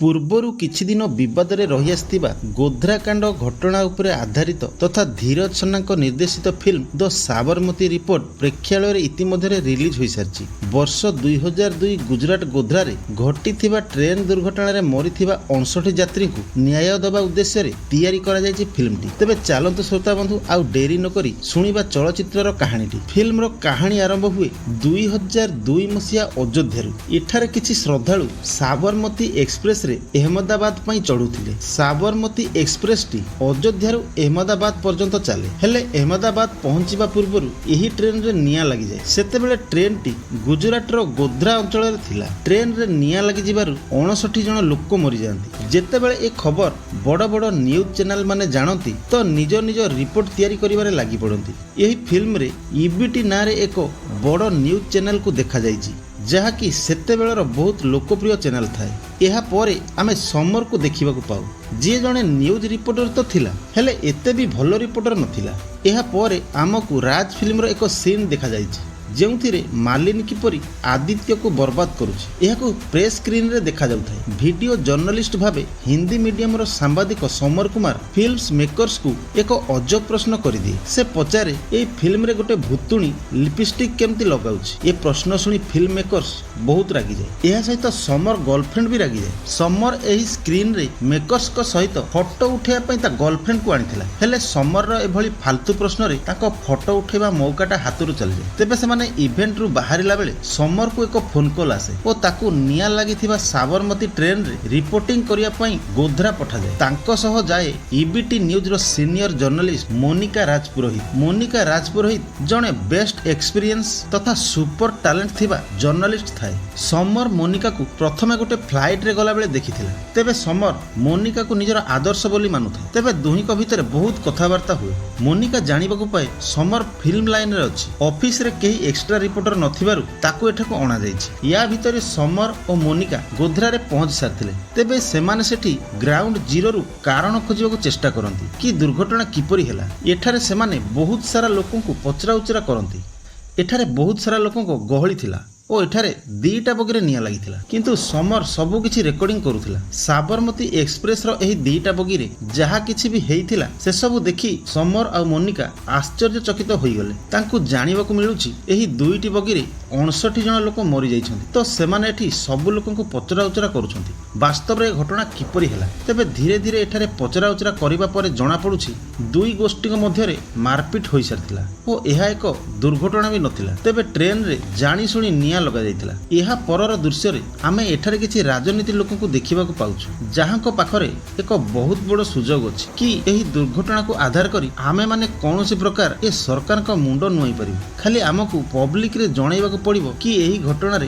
ପୂର୍ବରୁ କିଛି ଦିନ ବିବାଦରେ ରହି ଆସିଥିବା ଗୋଧ୍ରାକାଣ୍ଡ ଘଟଣା ଉପରେ ଆଧାରିତ ତଥା ଧୀରଜ ସନ୍ନାଙ୍କ ନିର୍ଦ୍ଦେଶିତ ଫିଲ୍ମ ଦ ସାବରମତୀ ରିପୋର୍ଟ ପ୍ରେକ୍ଷାଳୟରେ ଇତିମଧ୍ୟରେ ରିଲିଜ ହୋଇସାରିଛି। ବର୍ଷ 2002 ଗୁଜରାଟ ଗୋଧ୍ରାରେ ଘଟିଥିବା ଟ୍ରେନ୍ ଦୁର୍ଘଟଣାରେ ମରିଥିବା 59 ଯାତ୍ରୀଙ୍କୁ ନ୍ୟାୟ ଦେବା ଉଦ୍ଦେଶ୍ୟରେ ତିଆରି କରାଯାଇଛି ଫିଲ୍ମଟି। ତେବେ ଚାଲନ୍ତୁ ଶ୍ରୋତା ବନ୍ଧୁ ଆଉ ଡେରି ନକରି ଶୁଣିବା ଚଳଚ୍ଚିତ୍ରର କାହାଣୀଟି। ଫିଲ୍ମର କାହାଣୀ ଆରମ୍ଭ ହୁଏ 2002 ମସିହା ଅଯୋଧ୍ୟାରୁ। ଏଠାରେ କିଛି ଶ୍ରଦ୍ଧାଳୁ ସାବରମତୀ ଏକ୍ସପ୍ରେସରେ ଅହମଦାବାଦ ପାଇଁ ଚଢୁଥିଲେ। ସାବରମତୀ ଏକ୍ସପ୍ରେସଟି ଅଯୋଧ୍ୟାରୁ ଅହମଦାବାଦ ପର୍ଯ୍ୟନ୍ତ ଚାଲେ। ହେଲେ ଅହମଦାବାଦ ପହଞ୍ଚିବା ପୂର୍ବରୁ ଏହି ଟ୍ରେନରେ ନିଆଁ ଲାଗିଯାଏ। ସେତେବେଳେ ଟ୍ରେନଟି ଗୁଜରାଟର ଗୋଧ୍ରା ଅଞ୍ଚଳରେ ଥିଲା। ଟ୍ରେନରେ ନିଆଁ ଲାଗିଯିବାରୁ 59 ଜଣ ଲୋକ ମରିଯାଆନ୍ତି। ଯେତେବେଳେ ଏ ଖବର ବଡ଼ ବଡ଼ ନ୍ୟୁଜ୍ ଚ୍ୟାନେଲ ମାନେ ଜାଣନ୍ତି ତ ନିଜ ନିଜ ରିପୋର୍ଟ ତିଆରି କରିବାରେ ଲାଗି ପଡ଼ନ୍ତି। ଏହି ଫିଲ୍ମରେ ଇବିଟି ନାଁରେ ଏକ ବଡ଼ ନ୍ୟୁଜ୍ ଚ୍ୟାନେଲକୁ ଦେଖାଯାଇଛି, ଯାହାକି ସେତେବେଳର ବହୁତ ଲୋକପ୍ରିୟ ଚ୍ୟାନେଲ ଥାଏ। ଏହାପରେ ଆମେ ସମରକୁ ଦେଖିବାକୁ ପାଉ, ଯିଏ ଜଣେ ନ୍ୟୁଜ୍ ରିପୋର୍ଟର ତ ଥିଲା, ହେଲେ ଏତେ ବି ଭଲ ରିପୋର୍ଟର ନଥିଲା। ଏହାପରେ ଆମକୁ ରାଜ ଫିଲ୍ମର ଏକ ସିନ୍ ଦେଖାଯାଇଛି, ଯେଉଁଥିରେ ମାଲିନୀ କିପରି ଆଦିତ୍ୟକୁ ବର୍ବାଦ କରୁଛି। ଏହାକୁ ପ୍ରେସ୍ ସ୍କ୍ରିନ୍ରେ ଦେଖାଯାଉଥାଏ। ଭିଡ଼ିଓ ଜର୍ଣ୍ଣାଲିଷ୍ଟ ଭାବେ ହିନ୍ଦୀ ମିଡିୟମର ସାମ୍ବାଦିକ ସମର କୁମାର ଫିଲ୍ମସ୍ ମେକର୍ସକୁ ଏକ ଅଜବ ପ୍ରଶ୍ନ କରିଦିଏ। ସେ ପଚାରେ, ଏହି ଫିଲ୍ମରେ ଗୋଟେ ଭୁତୁଣୀ ଲିପଷ୍ଟିକ୍ କେମିତି ଲଗାଉଛି? ଏ ପ୍ରଶ୍ନ ଶୁଣି ଫିଲ୍ମ ମେକର୍ସ ବହୁତ ରାଗିଯାଏ। ଏହା ସହିତ ସମର ଗର୍ଲଫ୍ରେଣ୍ଡ ବି ରାଗିଯାଏ। ସମର ଏହି ସ୍କ୍ରିନ୍ରେ ମେକର୍ସଙ୍କ ସହିତ ଫଟୋ ଉଠାଇବା ପାଇଁ ତା ଗର୍ଲଫ୍ରେଣ୍ଡକୁ ଆଣିଥିଲା, ହେଲେ ସମରର ଏଭଳି ଫାଲତୁ ପ୍ରଶ୍ନରେ ତାଙ୍କ ଫଟୋ ଉଠାଇବା ମୌକାଟା ହାତରୁ ଚାଲିଯାଏ। ତେବେ ସେମାନେ ଇଭେଣ୍ଟରୁ ବାହାରିଲା ବେଳେ ସମରକୁ ଏକ ଫୋନ କଲ୍ ଆସେ ଓ ତାକୁ ନିଆଁ ଲାଗିଥିବା ସାବରମତୀ ଟ୍ରେନରେ ରିପୋର୍ଟିଂ କରିବା ପାଇଁ ଗୋଧ୍ରା ପଠାଯାଏ। ତାଙ୍କ ସହ ଯାଏ ଇବିଟି ନ୍ୟୁଜ୍ର ସିନିୟର ଜର୍ଣ୍ଣାଲିଷ୍ଟ ମୋନିକା ରାଜପୁରୋହିତ। ମୋନିକା ରାଜପୁରୋହିତ ଜଣେ ବେଷ୍ଟ ଏକ୍ସପିରିଏନ୍ସ ତଥା ସୁପର ଟ୍ୟାଲେଣ୍ଟ ଥିବା ଜର୍ଣ୍ଣାଲିଷ୍ଟ ଥାଏ। ସମର ମୋନିକାକୁ ପ୍ରଥମେ ଗୋଟେ ଫ୍ଲାଇଟ୍ରେ ଗଲାବେଳେ ଦେଖିଥିଲା। ତେବେ ସମର ମୋନିକାକୁ ନିଜର ଆଦର୍ଶ ବୋଲି ମାନୁଥାଏ। ତେବେ ଦୁହିଁଙ୍କ ଭିତରେ ବହୁତ କଥାବାର୍ତ୍ତା ହୁଏ। ମୋନିକା ଜାଣିବାକୁ ପାଏ ସମର ଫିଲ୍ମ ଲାଇନରେ ଅଛି। ଅଫିସରେ କେହି ଏକ୍ସଟ୍ରା ରିପୋର୍ଟର ନଥିବାରୁ ତାକୁ ଏଠାକୁ ଅଣାଯାଇଛି। ୟା ଭିତରେ ସମର ଓ ମୋନିକା ଗୋଧ୍ରାରେ ପହଞ୍ଚି ସାରିଥିଲେ। ତେବେ ସେମାନେ ସେଠି ଗ୍ରାଉଣ୍ଡ ଜିରୋରୁ କାରଣ ଖୋଜିବାକୁ ଚେଷ୍ଟା କରନ୍ତି କି ଦୁର୍ଘଟଣା କିପରି ହେଲା। ଏଠାରେ ସେମାନେ ବହୁତ ସାରା ଲୋକଙ୍କୁ ପଚରାଉଚରା କରନ୍ତି। ଏଠାରେ ବହୁତ ସାରା ଲୋକଙ୍କ ଗହଳି ଥିଲା ଓ ଏଠାରେ 2ଟା ବଗିରେ ନିଆଁ ଲାଗିଥିଲା, କିନ୍ତୁ ସମର ସବୁ କିଛି ରେକର୍ଡିଂ କରୁଥିଲା। ସାବରମତୀ ଏକ୍ସପ୍ରେସର ଏହି 2ଟା ବଗିରେ ଯାହା କିଛି ବି ହେଇଥିଲା ସେସବୁ ଦେଖି ସମର ଆଉ ମୋନିକା ଆଶ୍ଚର୍ଯ୍ୟଚକିତ ହୋଇଗଲେ। ତାଙ୍କୁ ଜାଣିବାକୁ ମିଳୁଛି ଏହି 2ଟି ବଗିରେ 59 ଜଣ ଲୋକ ମରିଯାଇଛନ୍ତି, ତ ସେମାନେ ଏଠି ସବୁ ଲୋକଙ୍କୁ ପଚରାଉଚରା କରୁଛନ୍ତି ବାସ୍ତବରେ ଏ ଘଟଣା କିପରି ହେଲା। ତେବେ ଧୀରେ ଧୀରେ ଏଠାରେ ପଚରାଉଚରା କରିବା ପରେ ଜଣାପଡ଼ୁଛି 2 ଗୋଷ୍ଠୀଙ୍କ ମଧ୍ୟରେ ମାରପିଟ ହୋଇସାରିଥିଲା ଓ ଏହା ଏକ ଦୁର୍ଘଟଣା ବି ନଥିଲା। ତେବେ ଟ୍ରେନରେ ଜାଣିଶୁଣି ନିଆଁ ଲଗାଯାଇଥିଲା। ଏହା ପରର ଦୃଶ୍ୟରେ ଆମେ ଏଠାରେ କିଛି ରାଜନୀତି ଲୋକଙ୍କୁ ଦେଖିବାକୁ ପାଉଛୁ, ଯାହାଙ୍କ ପାଖରେ ଏକ ବହୁତ ବଡ଼ ସୁଯୋଗ ଅଛି କି ଏହି ଦୁର୍ଘଟଣାକୁ ଆଧାର କରି ଆମେ ମାନେ କୌଣସି ପ୍ରକାର ଏ ସରକାରଙ୍କ ମୁଣ୍ଡ ନୁଆଇ ପାରିବୁ। ଖାଲି ଆମକୁ ପବ୍ଲିକରେ ଜଣାଇବାକୁ ପଡ଼ିବ କି ଏହି ଘଟଣାରେ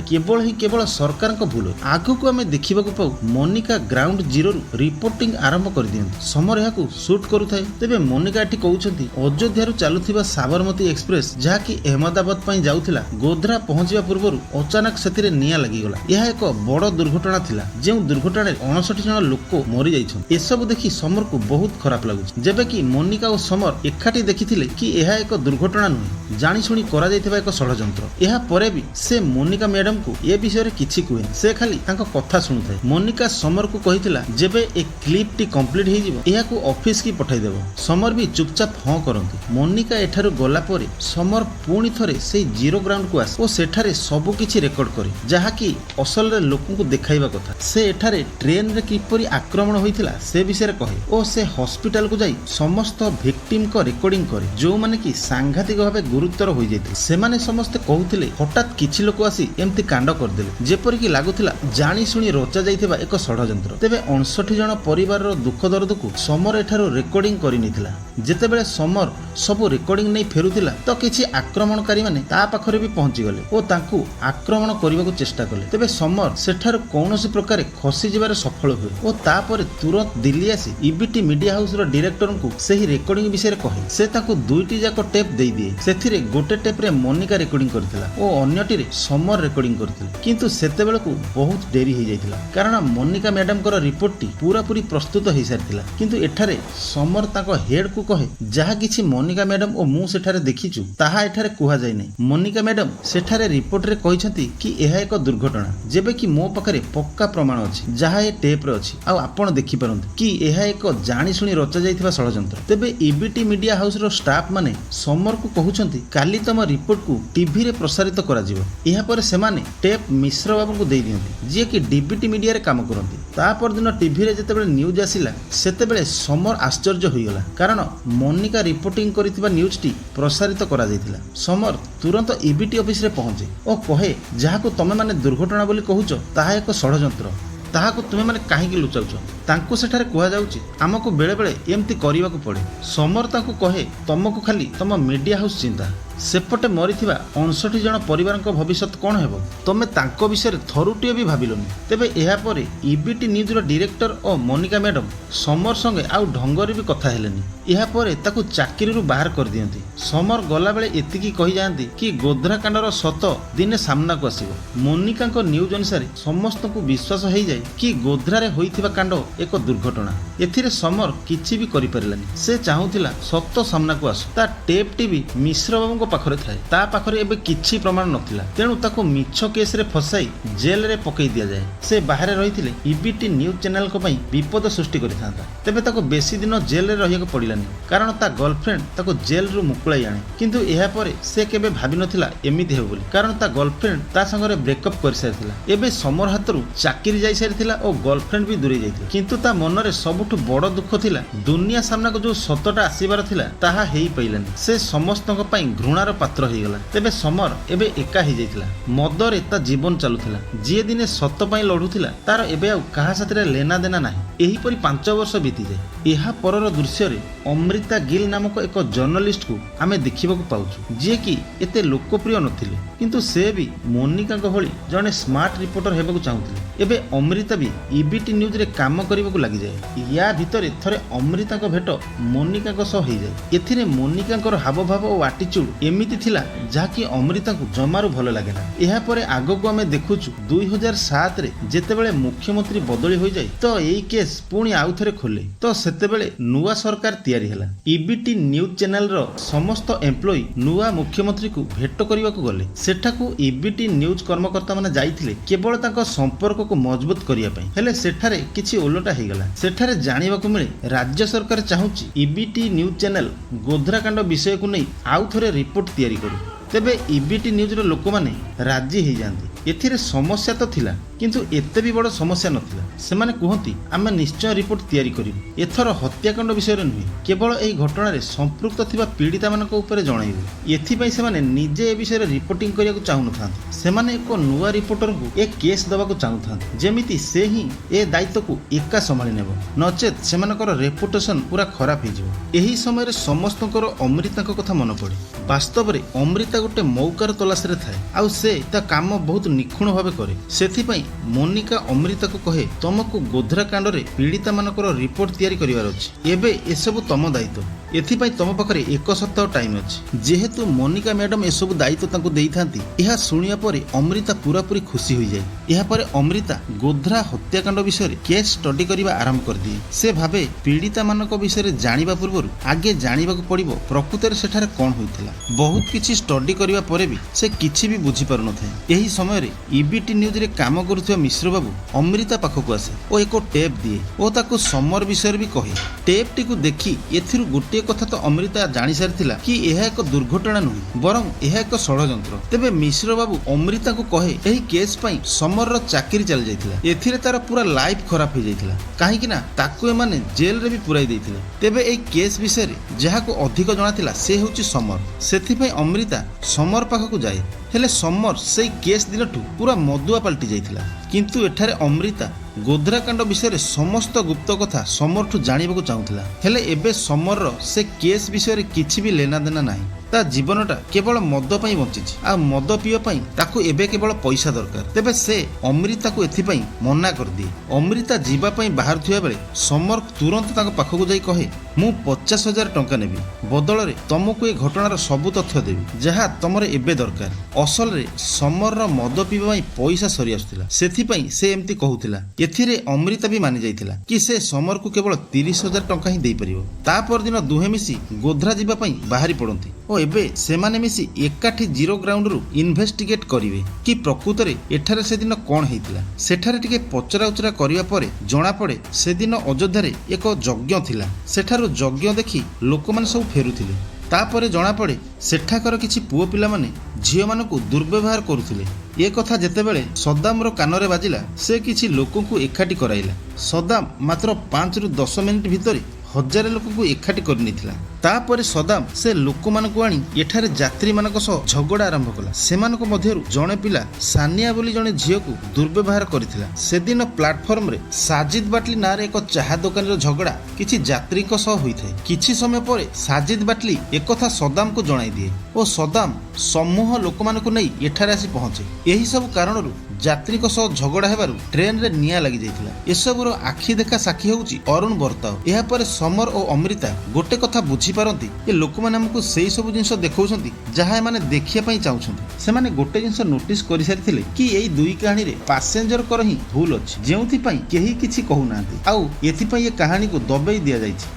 କେବଳ ସରକାରଙ୍କ ଭୁଲ। ଆଗକୁ ଆମେ ଦେଖିବାକୁ ପାଉ ମୋନିକା ଗ୍ରାଉଣ୍ଡ ଜିରୋରୁ ରିପୋର୍ଟିଂ ଆରମ୍ଭ କରିଦିଅନ୍ତି। ସମର ଏହାକୁ ସୁଟ୍ କରୁଥାଏ। ତେବେ ମୋନିକା ଏଠି କହୁଛନ୍ତି ଅଯୋଧ୍ୟାରୁ ଚାଲୁଥିବା ସାବରମତୀ ଏକ୍ସପ୍ରେସ, ଯାହାକି ଅହମଦାବାଦ ପାଇଁ ଯାଉଥିଲା, ଗୋଧ୍ରା ପହଞ୍ଚିବା ପୂର୍ବରୁ ଅଚାନକ ସେଥିରେ ନିଆଁ ଲାଗିଗଲା। ଏହା ଏକ ବଡ଼ ଦୁର୍ଘଟଣା ଥିଲା, ଯେଉଁ ଦୁର୍ଘଟଣାରେ 59 ଜଣ ଲୋକ ମରିଯାଇଛନ୍ତି। ଏସବୁ ଦେଖି ସମରକୁ ବହୁତ ଖରାପ ଲାଗୁଛି। ଯେବେ କି ମୋନିକା ଓ ସମର ଏକାଠି ଦେଖିଥିଲେ କି ଏହା ଏକ ଦୁର୍ଘଟଣା ନୁହେଁ, ଜାଣିଶୁଣି କରାଯାଇଥିବା ଏକ ଷଡ଼ଯନ୍ତ୍ର। ଏହା ପରେ ବି ସେ ମୋନିକା ମ୍ୟାଡାମକୁ ଏ ବିଷୟରେ କିଛି କୁହେନି। ସେ ଖାଲି ତାଙ୍କ କଥା ଶୁଣୁଥାଏ। ମୋନିକା ସମରକୁ କହିଥିଲା ଯେବେ ଏ କ୍ଲିପଟି କମ୍ପ୍ଲିଟ ହେଇଯିବ ଏହାକୁ ଅଫିସ କି ପଠାଇଦେବ। ସମର ବି ଚୁପଚାପ ହଁ କରନ୍ତି। ମୋନିକା ଏଠାରୁ ଗଲା ପରେ ସମର ପୁଣି ଥରେ ସେଇ ଜିରୋ ଗ୍ରାଉଣ୍ଡକୁ ଆସେ ଓ ସେଠାରେ ସବୁ କିଛି ରେକର୍ଡ କରେ, ଯାହାକି ଅସଲରେ ଲୋକଙ୍କୁ ଦେଖାଇବା କଥା। ସେ ଏଠାରେ ଟ୍ରେନରେ କିପରି ଆକ୍ରମଣ ହୋଇଥିଲା ସେ ବିଷୟରେ କହେ ଓ ସେ ହସ୍ପିଟାଲକୁ ଯାଇ ସମସ୍ତ ଭିକ୍ଟିମଙ୍କ ରେକର୍ଡିଂ କରେ, ଯେଉଁମାନେ କି ସାଂଘାତିକ ଭାବେ ଗୁରୁତର ହୋଇଯାଇଥିଲେ। ସେମାନେ ସମସ୍ତେ କହୁଥିଲେ ହଠାତ୍ କିଛି ଲୋକ ଆସି ଏମିତି କାଣ୍ଡ କରିଦେଲେ, ଯେପରିକି ଲାଗୁଥିଲା ଜାଣି ଶୁଣି ରଚା ଯାଇଥିବା ଏକ ଷଡ଼ଯନ୍ତ୍ର। ତେବେ 59 ଜଣ ପରିବାରର ଦୁଃଖ ଦରଦକୁ ସମର ଏଠାରୁ ରେକର୍ଡିଂ କରିନେଇଥିଲା। ଯେତେବେଳେ ସମର ସବୁ ରେକର୍ଡିଂ ନେଇ ଫେରୁଥିଲା ତ କିଛି ଆକ୍ରମଣକାରୀମାନେ ତା ପାଖରେ ବି ପହଞ୍ଚିଗଲେ ଓ ତାଙ୍କୁ ଆକ୍ରମଣ କରିବାକୁ ଚେଷ୍ଟା କଲେ। ତେବେ ସମର ସେଠାରୁ କୌଣସି ପ୍ରକାରେ ଖସିଯିବାରେ ସଫଳ ହୁଏ ଓ ତାପରେ ତୁରନ୍ତ ଦିଲ୍ଲୀ ଆସି ଇବିଟି ମିଡିଆ ହାଉସର ଡିରେକ୍ଟରଙ୍କୁ ସେହି ରେକର୍ଡିଂ ବିଷୟରେ କହେ। ସେ ତାଙ୍କୁ 2ଟି ଯାକ ଟେପ୍ ଦେଇଦିଏ। ସେଥିରେ ଗୋଟେ ଟେପ୍ରେ ମୋନିକା ରେକର୍ଡିଂ କରିଥିଲା ଓ ଅନ୍ୟଟିରେ ସମର ରେକର୍ଡିଂ କରିଥିଲେ, କିନ୍ତୁ ସେତେବେଳକୁ ବହୁତ ଡେରି ହେଇଯାଇଥିଲା, କାରଣ ମୋନିକା ମ୍ୟାଡାମଙ୍କର ରିପୋର୍ଟଟି ପୁରାପୁରି ପ୍ରସ୍ତୁତ ହେଇସାରିଥିଲା। କିନ୍ତୁ ଏଠାରେ ସମର ତାଙ୍କ ହେଡକୁ କହେ ଯାହା କିଛି ମୋନିକା ମ୍ୟାଡାମ ଓ ମୁଁ ସେଠାରେ ଦେଖିଛୁ ତାହା ଏଠାରେ କୁହାଯାଇ ନାହିଁ। ମୋନିକା ମ୍ୟାଡାମ ସେଠାରେ ରିପୋର୍ଟରେ कहते कि यह एक दुर्घटना जेबे कि मो पाखरे पक्का प्रमाण अच्छी जहाँ ए टेप रे अच्छी आपण देखि पारंती कि यह एक जानी शुणी रचा जाइथिबा षडयंत्र। तेबे ईबीटी मीडिया हाउस रो स्टाफ माने समर को कहउछंती काली तम रिपोर्ट को टीवी रे प्रसारित करा जिवो। एहा पर सेमाने टेप मिश्र बाबू को दे दियंती जे कि डीबीटी मीडिया रे काम करंती। ता पर दिन टीवी रे जेतेबेले न्यूज आसिला सेतेबेले समर आश्चर्य होईगला कारण मोनिका रिपोर्टिंग करितिबा न्यूज टी प्रसारित करा जाइथिला। समर तुरंत ईबीटी ऑफिस रे पहुंचे और कहे जहाको तमे माने दुर्घटना बोली कहूछ ताहा एक षडयंत्र ताहाको तुमे माने काहेकि लुचाउछ। तांको सेठारे कुहा जाउची आमको बेले बेले एमती करिवाको पड़े। समर तांको कहे तमको खाली तम मीडिया हाउस चिंता सेपटे मरीथिबा 59 जन परिवारक भविष्य कौन हेबो तमे तांको विषय थरुटिए भी भाबिलोनी। तेबे एहा परे ईबीटी न्यूज रो डायरेक्टर और मोनिका मैडम समर संगे आउ ढंगरे भी कथा हेलेनी। एहा परे ताकू चाकरी रु बाहर कर दियंती। समर गला बेले एतिकी कहि जांती कि गोध्रा कांडर सत दिने सामना को आसीबो। मोनिका को न्यूज अनुसार समस्त को विश्वास होई जाय कि गोध्रा रे होइथिबा कांड एक दुर्घटना। एथिरे समर किछि भी करि परिलानी। से चाहुथिला सत्य सामना को आसु। ता टेप टीवी मिश्र बाबू पाखरे थाए ता पाखरे एबे किछि प्रमाण नथिला तेणु ताको मिछ केस रे फसाई जेल रे पकई दिया जाए। से बाहर रहिथिले ईबीटी न्यूज चैनल को पई विपद सृष्टि करिथांता। तेबे ताको बेसी दिन जेल रे रहिएको पडिलानी कारण ता गर्लफ्रेंड ताको जेल रु मुकुळाई आणे। किंतु एहा परे से केबे भाबि नथिला एमिति हेबो बोली कारण ता गर्लफ्रेंड ता संगरे ब्रेकअप कर सारिथिला। एबे समर हातरु चाकरी जाई सारिथिला और गर्लफ्रेंड भी दूरे जाइथिला। किंतु ता मनरे सबुठु बड़ दुख थिला दुनिया सामना को जो सतटा आसीबार थिला ताहा हेई पइलानी। से समस्तक पई घृणार पात्र हो गला। तेबे समर एबे एका ही जाइथिला मदर एता जीवन चालुथिला जे दिने सत पई लढुथिला तार एबे आ काहा साथरे लेना देना नाही। एही परि 5 वर्ष बीती जाए। एहा परर दृश्य रे अमृता गिल नामक एक जर्नलिस्ट को आमे देखिबाकू पाउछु जे कि एते लोकप्रिय नथिले किंतु से भी मोनिका को भली जने स्मार्ट रिपोर्टर हेबाकू चाहुथिले। एबे अमृता भी ईबीटी न्यूज रे काम करिबाकू लागि जाए। या भितरे थरे अमृता को भेट मोनिका को सह हेई जाए। एथिरे मोनिका को हाव भाव और एटीट्यूड एमिति थिला जाकी अमृता को जमारू भल लागेना। एहा परे आगो को आमे देखुछु 2007 रे जेतेबेले मुख्यमंत्री बदली होई जाय तो एई केस पुणी आउ थरे खोले तो सेतेबेले नुवा सरकार तयारी हैला। ईबीटी न्यूज चैनल रो समस्त एम्प्लॉई नुवा मुख्यमंत्री को भेट करिवा को गले। सेठाकू ईबीटी न्यूज कर्मकर्ता माने जाइथिले केवल ताको संपर्क को मजबूत करिया पई हेले सेठारे किछि ओलटा हे गला। सेठारे जानिबा को मिले राज्य सरकार चाहुची ईबीटी न्यूज चैनल गोध्रा कांड विषय को नै आउ थरे रिपोर्ट तयारी करू। तेबे ईबीटी न्यूज रो लोक माने राजी हे जांती। एथिरे समस्या तो थिला किंतु एते भी बड़ समस्या नथिला। सेमाने कहंती आमे निश्चय रिपोर्ट तयारी करिबु। एथर हत्याकांड विषय रे नुहे केवल एही घटना रे संपृक्त थिबा पीड़िता मानक ऊपर जणाइबु। एथि पई सेमाने निजे ए विषय रे रिपोर्टिंग करिया को चाहु नथांती। सेमाने एक नुवा रिपोर्टर को एक केस दबा को चाहु थांती जेमिति से ही ए दायित्व को एका संभाली नेबो नचेत सेमानकर रेपुटेशन पूरा खराब हे जिवो। एही समय रे समस्तकर अमृता को कथा मन पड़े। वास्तव रे अमृता गोटे मौकार तलाश रे थाए आउ से ता काम बहुत निखुण भावे करे। सेथि पई मोनिका अमृता को कहे तुमको गोध्रा कांड रे पीड़िता मानकर रिपोर्ट तयारी करिवार अछि। एबे एसबु तम दायित्व एथि पई तम पाखरे 1 सप्ताह टाइम अछि। जेहेतु मोनिका मैडम एसबु दायित्व तांको देइथांती एहा सुनिया परे अमृता पूरा पूरी खुशी होई जाय। एहा परे अमृता गोध्रा हत्याकांड विषय रे केस स्टडी करिवा आरंभ कर दिए। से भाबे पीड़िता मानक विषय रे जानिबा पूर्वरु आगे जानिबा को पड़िबो प्रकृति रे सेठारे कोन होइथिला। बहुत किछि स्टडी करिवा परे भी से किछि भी बुझी पारु नथाय। एही समय रे ईबीटी न्यूज रे काम करुथिबा मिश्र बाबू अमृता पाखकु आसे ओ एको टेप दिए ओ ताको समर विषय भी कहे। टेप टी को देखि एथिरु गोटे कथा तो अमृता जानि सारिथिला कि एहा एक दुर्घटना नुहे बरं एहा एक षडयंत्र। तेबे मिश्र बाबू अमृता को कहे एही केस पई समर रो चाकरी चल जाइथिला। एथिरे तार पूरा लाइफ खराब हो जाइथिला काहे कि ना ताको ए माने जेल रे भी पुराई देइथिले। तेबे एही केस विषय रे जहाको अधिक जणाथिला से होची समर। सेथि पई अमृता समर पाखकु जाए हेले समर से केस दिनठू पूरा मदुआ पलटि जाइथिला। किंतु एठारे अमृता गोध्रा कांड विषय समस्त गुप्त कथा समरठू जानिबाकू चाहुथिला हेले एबे समर से केस विषय किछि भी लेना देना नाही। ता जीवनटा केवल मद पई बंचिछि आ मद पियो पई ताकू एबे केवल पैसा दरकार। तेबे से अमृता को एथि पई मना कर दिए। अमृता जीवा पई बाहर थिया बेले समर तुरंत ताको पाखकू जाई कहे मु 50,000 टंका नेबी बदल रे तुमको ए घटनार सब तथ्य देबी जहा तमरे एबे दरकार। असल रे समर रो मद पिबा पई पैसा सरी आसुथिला सेथि पई से एम्ति कहूथिला। एथिरे अमृता भी मानि जाइथिला कि से समर को केवल 30,000 टंका ही देई परिबो। ता पर दिन दुहे मिसी गोध्रा जीवा पई बाहरी पड़ंती ଓ ଏବେ ସେମାନେ ମିଶି ଏକାଠି ଜିରୋ ଗ୍ରାଉଣ୍ଡରୁ ଇନଭେଷ୍ଟିଗେଟ୍ କରିବେ କି ପ୍ରକୃତରେ ଏଠାରେ ସେଦିନ କ'ଣ ହେଇଥିଲା। ସେଠାରେ ଟିକେ ପଚରାଉଚରା କରିବା ପରେ ଜଣାପଡ଼େ ସେଦିନ ଅଯୋଧ୍ୟାରେ ଏକ ଯଜ୍ଞ ଥିଲା। ସେଠାରୁ ଯଜ୍ଞ ଦେଖି ଲୋକମାନେ ସବୁ ଫେରୁଥିଲେ। ତାପରେ ଜଣାପଡ଼େ ସେଠାକାର କିଛି ପୁଅ ପିଲାମାନେ ଝିଅମାନଙ୍କୁ ଦୁର୍ବ୍ୟବହାର କରୁଥିଲେ। ଏ କଥା ଯେତେବେଳେ ସଦାମର କାନରେ ବାଜିଲା ସେ କିଛି ଲୋକଙ୍କୁ ଏକାଠି କରାଇଲା। ସଦାମ ମାତ୍ର 5ରୁ 10 ମିନିଟ୍ ଭିତରେ 1000 ଲୋକଙ୍କୁ ଏକାଠି କରିନେଇଥିଲା। ତାପରେ ସଦାମ ସେ ଲୋକମାନଙ୍କୁ ଆଣି ଏଠାରେ ଯାତ୍ରୀମାନଙ୍କ ସହ ଝଗଡ଼ା ଆରମ୍ଭ କଲା। ସେମାନଙ୍କ ମଧ୍ୟରୁ ଜଣେ ପିଲା ସାନିଆ ବୋଲି ଜଣେ ଝିଅକୁ ଦୁର୍ବ୍ୟବହାର କରିଥିଲା। ସେଦିନ ପ୍ଲାଟଫର୍ମରେ ସାଜିଦ ବାଟଲି ନାଁରେ ଏକ ଚାହା ଦୋକାନୀର ଝଗଡ଼ା କିଛି ଯାତ୍ରୀଙ୍କ ସହ ହୋଇଥାଏ। କିଛି ସମୟ ପରେ ସାଜିଦ ବାଟଲି ଏକଥା ସଦାମକୁ ଜଣାଇ ଦିଏ ଓ ସଦାମ ସମୂହ ଲୋକମାନଙ୍କୁ ନେଇ ଏଠାରେ ଆସି ପହଞ୍ଚେ। ଏହି ସବୁ କାରଣରୁ ଯାତ୍ରୀଙ୍କ ସହ ଝଗଡ଼ା ହେବାରୁ ଟ୍ରେନରେ ନିଆଁ ଲାଗିଯାଇଥିଲା। ଏସବୁର ଆଖି ଦେଖା ସାକ୍ଷୀ ହେଉଛି ଅରୁଣ ବର୍ତାଓ। ଏହାପରେ ସମର ଓ ଅମୃତା ଗୋଟେ କଥା ବୁଝିପାରନ୍ତି ଯେ ଲୋକମାନେ ଆମକୁ ସେଇ ସବୁ ଜିନିଷ ଦେଖାଉଛନ୍ତି ଯାହା ଏମାନେ ଦେଖିବା ପାଇଁ ଚାହୁଁଛନ୍ତି। ସେମାନେ ଗୋଟେ ଜିନିଷ ନୋଟିସ୍ କରିସାରିଥିଲେ କି ଏଇ ଦୁଇ କାହାଣୀରେ ପାସେଞ୍ଜରଙ୍କର ହିଁ ଭୁଲ ଅଛି, ଯେଉଁଥିପାଇଁ କେହି କିଛି କହୁନାହାନ୍ତି ଆଉ ଏଥିପାଇଁ ଏ କାହାଣୀକୁ ଦବେଇ ଦିଆଯାଇଛି।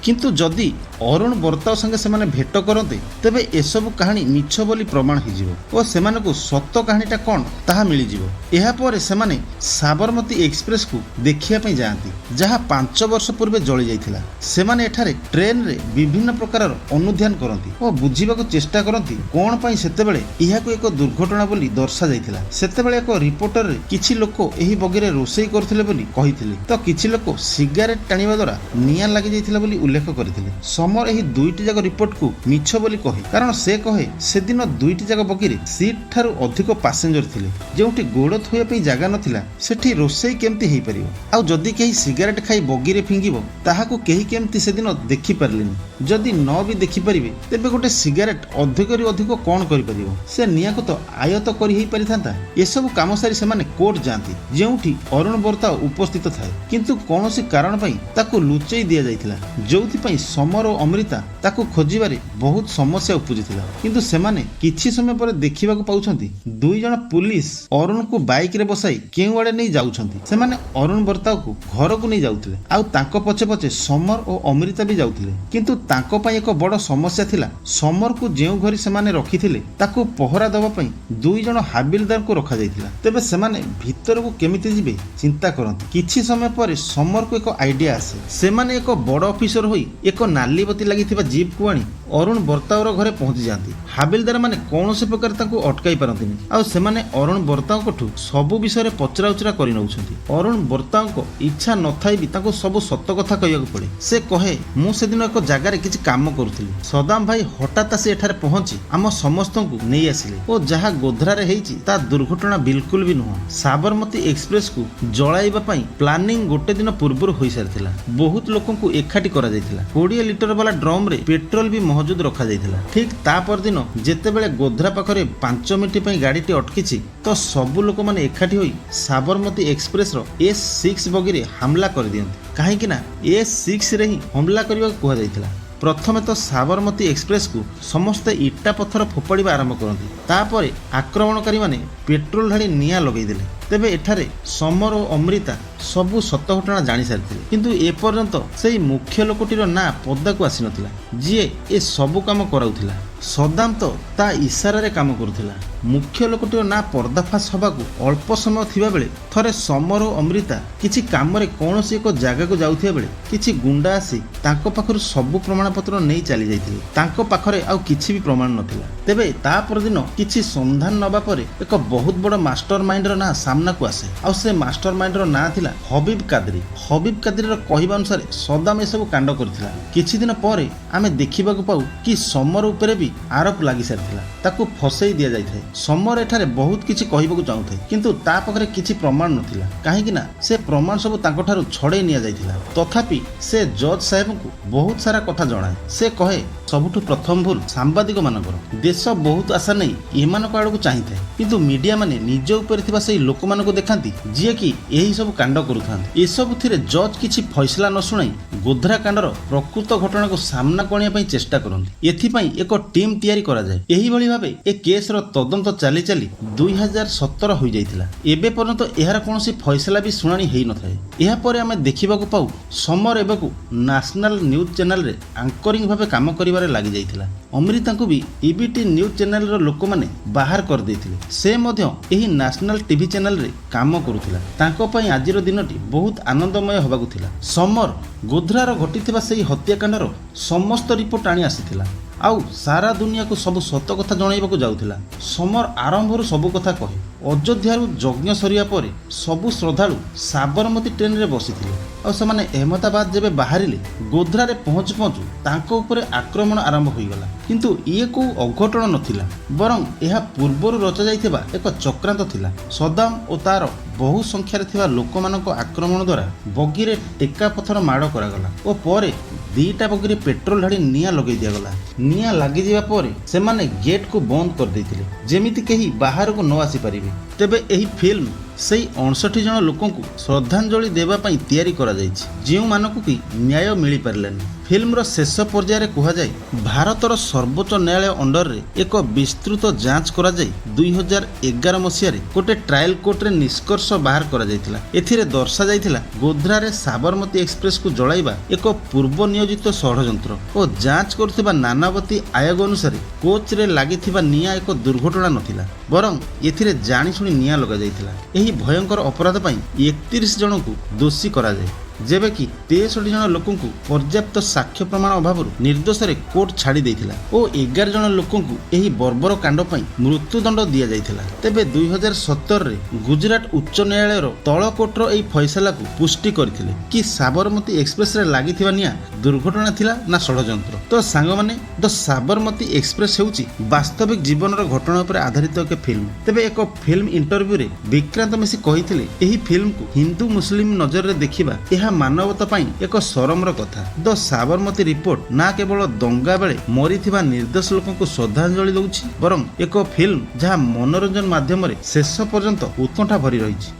କିନ୍ତୁ ଯଦି ଅରୁଣ ବର୍ତାଓ ସାଙ୍ଗେ ସେମାନେ ଭେଟ କରନ୍ତେ ତେବେ ଏସବୁ କାହାଣୀ ମିଛ ବୋଲି ପ୍ରମାଣ ହୋଇଯିବ ଓ ସେମାନଙ୍କୁ ସତ କାହାଣୀଟା କ'ଣ ତାହା ମିଳିଯିବ। ଏହାପରେ ସେମାନେ ସାବରମତୀ ଏକ୍ସପ୍ରେସକୁ ଦେଖିବା ପାଇଁ ଯାଆନ୍ତି ଯାହା 5 ବର୍ଷ ପୂର୍ବେ ଜଳି ଯାଇଥିଲା। ସେମାନେ ଏଠାରେ ଟ୍ରେନରେ ବିଭିନ୍ନ ପ୍ରକାରର ଅନୁଧ୍ୟାନ କରନ୍ତି ଓ ବୁଝିବାକୁ ଚେଷ୍ଟା କରନ୍ତି କ'ଣ ପାଇଁ ସେତେବେଳେ ଏହାକୁ ଏକ ଦୁର୍ଘଟଣା ବୋଲି ଦର୍ଶାଯାଇଥିଲା। ସେତେବେଳେ ଏକ ରିପୋର୍ଟରରେ କିଛି ଲୋକ ଏହି ବଗିରେ ରୋଷେଇ କରୁଥିଲେ ବୋଲି କହିଥିଲେ ତ କିଛି ଲୋକ ସିଗାରେଟ୍ ଟାଣିବା ଦ୍ୱାରା ନିଆଁ ଲାଗିଯାଇଥିଲା ବୋଲି ଉଲ୍ଲେଖ କରିଥିଲେ। ସମର ଏହି ଦୁଇଟି ଯାକ ରିପୋର୍ଟକୁ ମିଛ ବୋଲି କହେ, କାରଣ ସେ କହେ ସେଦିନ ଦୁଇଟି ଯାକ ବଗିରେ ସିଟ୍ ଠାରୁ ଅଧିକ ପାସେଞ୍ଜର ଥିଲେ। ଯେଉଁଠି ଗୋଡ଼ ଥୋଇବା ପାଇଁ ଜାଗା ନଥିଲା ସେଠି ରୋଷେଇ କେମିତି ହେଇପାରିବ? ଆଉ ଯଦି କେହି ସିଗାରେଟ୍ ଖାଇ ବଗିରେ ଫିଙ୍ଗିବ ତାହାକୁ କେହି କେମିତି ସେଦିନ ଦେଖିପାରିଲେନି? ଯଦି ନ ବି ଦେଖିପାରିବେ ତେବେ ଗୋଟେ ସିଗାରେଟ୍ ଅଧିକରୁ ଅଧିକ କ'ଣ କରିପାରିବ? ସେ ନିଆଁକୁ ତ ଆୟତ କରି ହେଇପାରିଥାନ୍ତା। ଏସବୁ କାମ ସାରି ସେମାନେ କୋର୍ଟ ଯାଆନ୍ତି ଯେଉଁଠି ଅରୁଣ ବର୍ତାଓ ଉପସ୍ଥିତ ଥାଏ, କିନ୍ତୁ କୌଣସି କାରଣ ପାଇଁ ତାକୁ ଲୁଚେଇ ଦିଆଯାଇଥିଲା ଯେଉଁଥିପାଇଁ ସମର ଓ ଅମୃତା ତାକୁ ଖୋଜିବାରେ ବହୁତ ସମସ୍ୟା ଉପୁଜିଥିଲା। କିନ୍ତୁ ସେମାନେ କିଛି ସମୟ ପରେ ଦେଖିବାକୁ ପାଉଛନ୍ତି 2 ଜଣ ପୁଲିସ ଅରୁଣକୁ ବାଇକରେ ବସାଇ କେଉଁଆଡ଼େ ନେଇ ଯାଉଛନ୍ତି। ସେମାନେ ଅରୁଣ ବର୍ତାଓକୁ ଘରକୁ ନେଇ ଯାଉଥିଲେ ଆଉ ତାଙ୍କ ପଛେ ପଛେ ସମର ଓ ଅମୃତା ବି ଯାଉଥିଲେ। କିନ୍ତୁ ତାଙ୍କ ପାଇଁ ଏକ ବଡ଼ ସମସ୍ୟା ଥିଲା। ସମରକୁ ଯେଉଁ ଘରେ ସେମାନେ ରଖିଥିଲେ ତାକୁ ପହରା ଦେବା ପାଇଁ 2 ଜଣ ହାବିଲଦାରଙ୍କୁ ରଖାଯାଇଥିଲା। ତେବେ ସେମାନେ ଭିତରକୁ କେମିତି ଯିବେ ଚିନ୍ତା କରନ୍ତି। କିଛି ସମୟ ପରେ ସମରକୁ ଏକ ଆଇଡିଆ ଆସେ। ସେମାନେ ଏକ ବଡ଼ ଅଫିସର ହୋଇ ଏକ ନାଲିବତୀ ଲାଗିଥିବା ଜିପ୍କୁ ଆଣି ଅରୁଣ ବର୍ତାଓର ଘରେ ପହଞ୍ଚି ଯାଆନ୍ତି। ହାବିଲଦାର ମାନେ କୌଣସି ପ୍ରକାର ତାଙ୍କୁ ଅଟକାଇ ପାରନ୍ତିନି ଆଉ ସେମାନେ ଅରୁଣ ବର୍ତାଓଙ୍କଠୁ ସବୁ ବିଷୟରେ ପଚରାଉଚରା କରି ନେଉଛନ୍ତି। ଅରୁଣ ବର୍ତାଓଙ୍କ ଇଚ୍ଛା ନଥାଇ ବି ତାଙ୍କୁ ସବୁ ସତ କଥା କହିବାକୁ ପଡ଼େ। ସେ କହେ ମୁଁ ସେଦିନ ଏକ ଜାଗାରେ କିଛି କାମ କରୁଥିଲି। ସଦାମ ଭାଇ ହଠାତ୍ ଆସି ଏଠାରେ ପହଞ୍ଚି ଆମ ସମସ୍ତଙ୍କୁ ନେଇ ଆସିଲେ ଓ ଯାହା ଗୋଧ୍ରାରେ ହେଇଛି ତା ଦୁର୍ଘଟଣା ବିଲକୁଲ ବି ନୁହଁ। ସାବରମତୀ ଏକ୍ସପ୍ରେସକୁ ଜଳାଇବା ପାଇଁ ପ୍ଲାନିଂ ଗୋଟେ ଦିନ ପୂର୍ବରୁ ହୋଇସାରିଥିଲା। ବହୁତ ଲୋକଙ୍କୁ ଏକାଠି କରାଯାଇଥିଲା। 20 ଲିଟର ବାଲା ଡ୍ରମରେ ପେଟ୍ରୋଲ ବି ମହଜୁଦ ରଖାଯାଇଥିଲା। ଠିକ୍ ତା ପରଦିନ ଯେତେବେଳେ ଗୋଧ୍ରା ପାଖରେ 5 ମିନିଟ୍ ପାଇଁ ଗାଡ଼ିଟି ଅଟକିଛି ତ ସବୁ ଲୋକମାନେ ଏକାଠି ହୋଇ ସାବରମତୀ ଏକ୍ସପ୍ରେସର S6 ବଗିରେ ହାମଲା କରିଦିଅନ୍ତି। କାହିଁକି ନା S6ରେ ହିଁ ହମଲା କରିବାକୁ କୁହାଯାଇଥିଲା। ପ୍ରଥମେ ତ ସାବରମତୀ ଏକ୍ସପ୍ରେସକୁ ସମସ୍ତେ ଇଟା ପଥର ଫୋପାଡ଼ିବା ଆରମ୍ଭ କରନ୍ତି। ତାପରେ ଆକ୍ରମଣକାରୀମାନେ ପେଟ୍ରୋଲ ଢାଳି ନିଆଁ ଲଗାଇଦେଲେ। ତେବେ ଏଠାରେ ସମର ଓ ଅମୃତା ସବୁ ସତ ଘଟଣା ଜାଣିସାରିଥିଲେ, କିନ୍ତୁ ଏପର୍ଯ୍ୟନ୍ତ ସେହି ମୁଖ୍ୟ ଲୋକଟିର ନାଁ ପଦାକୁ ଆସିନଥିଲା ଯିଏ ଏ ସବୁ କାମ କରାଉଥିଲା। ସଦାମ ତ ତା ଇସାରାରେ କାମ କରୁଥିଲା। ମୁଖ୍ୟ ଲୋକଟିର ନାଁ ପର୍ଦ୍ଦାଫାଶ ହେବାକୁ ଅଳ୍ପ ସମୟ ଥିବାବେଳେ ଥରେ ସମର ଓ ଅମୃତା କିଛି କାମରେ କୌଣସି ଏକ ଜାଗାକୁ ଯାଉଥିବା ବେଳେ କିଛି ଗୁଣ୍ଡା ଆସି ତାଙ୍କ ପାଖରୁ ସବୁ ପ୍ରମାଣପତ୍ର ନେଇ ଚାଲି ଯାଇଥିଲେ। ତାଙ୍କ ପାଖରେ ଆଉ କିଛି ବି ପ୍ରମାଣ ନଥିଲା। ତେବେ ତା ପରଦିନ କିଛି ସନ୍ଧାନ ନେବା ପରେ ଏକ ବହୁତ ବଡ଼ ମାଷ୍ଟର ମାଇଣ୍ଡର ନାଁ ସାମ୍ନାକୁ ଆସେ ଆଉ ସେ ମାଷ୍ଟର ମାଇଣ୍ଡର ନାଁ ଥିଲା ହବିବ କାଦ୍ରି। ହବିବ କାଦ୍ରିର କହିବା ଅନୁସାରେ ସଦାମ ଏସବୁ କାଣ୍ଡ କରିଥିଲା। କିଛି ଦିନ ପରେ ଆମେ ଦେଖିବାକୁ ପାଉ କି ସମର ଉପରେ ବି ଆରୋପ ଲାଗି ସାରିଥିଲା। ତାକୁ ଫସେଇ ଦିଆଯାଇଥାଏ। ସମର ଏଠାରେ ବହୁତ କିଛି କହିବାକୁ ଚାହୁଁଥାଏ, କିନ୍ତୁ ତା ପାଖରେ କିଛି ପ୍ରମାଣ ନଥିଲା। କାହିଁକି ନା ସେ ପ୍ରମାଣ ସବୁ ତାଙ୍କଠାରୁ ଛଡ଼େଇ ନିଆଯାଇଥିଲା। ତଥାପି ସେ ଜଜ୍ ସାହେବଙ୍କୁ ବହୁତ ସାରା କଥା ଜଣାଏ। ସେ କହେ ସବୁଠୁ ପ୍ରଥମ ଭୁଲ ସାମ୍ବାଦିକମାନଙ୍କର। ଦେଶ ବହୁତ ଆଶା ନେଇ ଏମାନଙ୍କ ଆଡ଼କୁ ଚାହିଁଥାଏ, କିନ୍ତୁ ମିଡ଼ିଆ ମାନେ ନିଜ ଉପରେ ଥିବା ସେହି ଲୋକମାନଙ୍କୁ ଦେଖାନ୍ତି ଯିଏକି ଏହି ସବୁ କାଣ୍ଡ କରୁଥାନ୍ତି। ଏସବୁଥିରେ ଜଜ୍ କିଛି ଫଇସଲା ନ ଶୁଣାଇ ଗୋଧ୍ରା କାଣ୍ଡର ପ୍ରକୃତ ଘଟଣାକୁ ସାମ୍ନାକୁ ଆଣିବା ପାଇଁ ଚେଷ୍ଟା କରନ୍ତି। ଏଥିପାଇଁ ଏକ ଟିମ୍ ତିଆରି କରାଯାଏ। ଏହିଭଳି ଭାବେ ଏ କେସ୍ର ତଦନ୍ତ ଚାଲି ଚାଲି 2017 ହୋଇଯାଇଥିଲା। ଏବେ ପର୍ଯ୍ୟନ୍ତ ଏହାର କୌଣସି ଫଇସଲା ବି ଶୁଣାଣି ହେଇନଥାଏ। ଏହାପରେ ଆମେ ଦେଖିବାକୁ ପାଉ ସମର ଏବେକୁ ନ୍ୟାସନାଲ ନ୍ୟୁଜ୍ ଚ୍ୟାନେଲରେ ଆଙ୍କରିଂ ଭାବେ କାମ କରିବାର देबारे लागि जाइथिला। अमृताଙ୍କୁ भी ईबीटी न्यूज चैनल रो लोक माने बाहर कर देथिले। से मध्य एही नेशनल टीवी चैनल रे काम करूथिला। तांको पई आजिर दिनटी बहुत आनंदमय होबाकु थिला। समर गोध्रार घटिथिबा सेही हत्याकांडर समस्त रिपोर्ट आनी आसीथिला। आउ सारा दुनिया को सब सत कथा जणाइबाकु जाउथिला। समर आरंभରୁ सब कथा कहे। अयोध्यारू यज्ञ सरिया परे सबु श्रद्धालु साबरमती ट्रेन रे बसिथिले। और सेमाने अहमदाबाद जेबे बाहरिले गोध्रा रे पहुँचु पहुँचु तांको उपरे आक्रमण आरंभ होईगला। किंतु ये को अघटन नथिला, बरं यह पूर्वरु रचा जाइथिबा एक चक्रांत थिला। सदाम ओ तार बहु संख्यारे थिबा लोकमानक आक्रमण द्वारा बगीरे टेका पथर माड़ करागला और परे दीटा बगीरे पेट्रोल ढाड़ी निआं लगे दियागला। निआं लागि जिबा परे सेमाने गेट को बंद कर देथिले जेमिति केही बाहर को न आसी परिबे। तेबे एही फिल्म सेही 59 जन लोकों को श्रद्धांजलि देवा पई तैयारी करा जायछि, जेउ मानको कि न्याय मिली पारलानी। फिल्म रो शेष पर्याय कह जाए भारतर सर्वोच्च न्यायालय अंडर रे एक विस्तृत जांच करा जाय 2011 मसीह रे गोटे ट्रायल कोर्ट रे निष्कर्ष बाहर करा जायतिला। एथिरे दर्शा जायतिला गोध्रा रे साबरमती एक्सप्रेस को जळाइबा एक पूर्व नियोजित षडयंत्र और जांच करथिबा नानावती आयोग अनुसार कोच रे लागिथिबा निया एक दुर्घटना नथिला, बरं एथिरे जानि सुनी निया लगा जायतिला। एही भयंकर अपराध पई 31 जन को दोषी करा जाय, जेबे कि 63 जन लोकों को पर्याप्त साक्ष्य प्रमाण अभाव निर्दोष रे कोर्ट छाड़ी देथिला और 11 जन लोकों को एही बर्बर कांड पई मृत्युदंड दिया जायथिला। तेबे 2017 रे गुजरात उच्च न्यायालय रो तळ कोर्ट रो एही फैसला को पुष्टि करथिले कि साबरमती एक्सप्रेस रे लागिथिबा निया दुर्घटना थिला ना षडयंत्र। तो सांग माने द साबरमती एक्सप्रेस हेउची वास्तविक जीवन रो घटना उपर आधारित एक फिल्म। तेबे एक फिल्म इंटरव्यू रे विक्रांत मेसी कहिथिले एही फिल्म को हिंदू मुस्लिम नजर रे देखिबा यह मानवता पाई एक सरमर कथा। द साबरमती रिपोर्ट ना केवल दंगा बेले मरीथिबा निर्दोष लोकों को श्रद्धांजलि दउछि, बरं एक फिल्म जहाँ मनोरंजन माध्यम शेष पर्यंत उत्कंठा भरी रही।